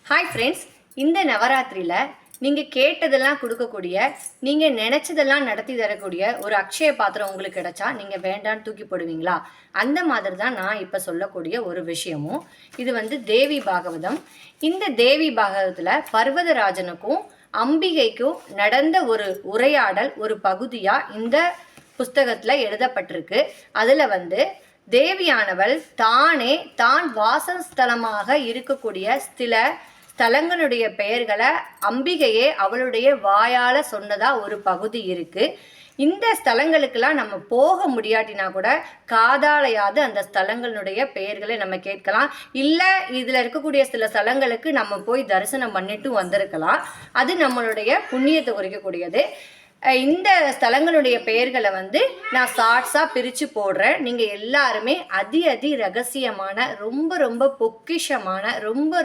Hi friends, இந்த நவராத்திரியில் நீங்கள் கேட்டதெல்லாம் கொடுக்கக்கூடிய, நீங்கள் நினச்சதெல்லாம் நடத்தி தரக்கூடிய ஒரு அக்ஷய பாத்திரம் உங்களுக்கு கிடைச்சா நீங்கள் வேண்டான்னு தூக்கி போடுவீங்களா? அந்த மாதிரி தான் நான் இப்போ சொல்லக்கூடிய ஒரு விஷயமும். இது தேவி பாகவதம். இந்த தேவி பாகவதத்தில் பர்வதராஜனுக்கும் அம்பிகைக்கும் நடந்த ஒரு உரையாடல் ஒரு பகுதியாக இந்த புஸ்தகத்தில் எழுதப்பட்டிருக்கு. அதில் தேவியானவள் தான் வாசஸ்தலமாக இருக்கக்கூடிய சில ஸ்தலங்களுடைய பெயர்களை அம்பிகையே அவளுடைய வாயால் சொன்னதா ஒரு பகுதி இருக்குது. இந்த ஸ்தலங்களுக்கெல்லாம் நம்ம போக முடியாட்டினா கூட காதாலையாவது அந்த ஸ்தலங்களுடைய பெயர்களை நம்ம கேட்கலாம். இல்லை இதில் இருக்கக்கூடிய சில ஸ்தலங்களுக்கு நம்ம போய் தரிசனம் பண்ணிட்டு வந்திருக்கலாம். அது நம்மளுடைய புண்ணியத்தை குறிக்கக்கூடியது. இந்த ஸ்தலங்களுடைய பெயர்களை நான் ஷார்ட்ஸாக பிரித்து போடுறேன். நீங்கள் எல்லாருமே அதி ரகசியமான ரொம்ப பொக்கிஷமான ரொம்ப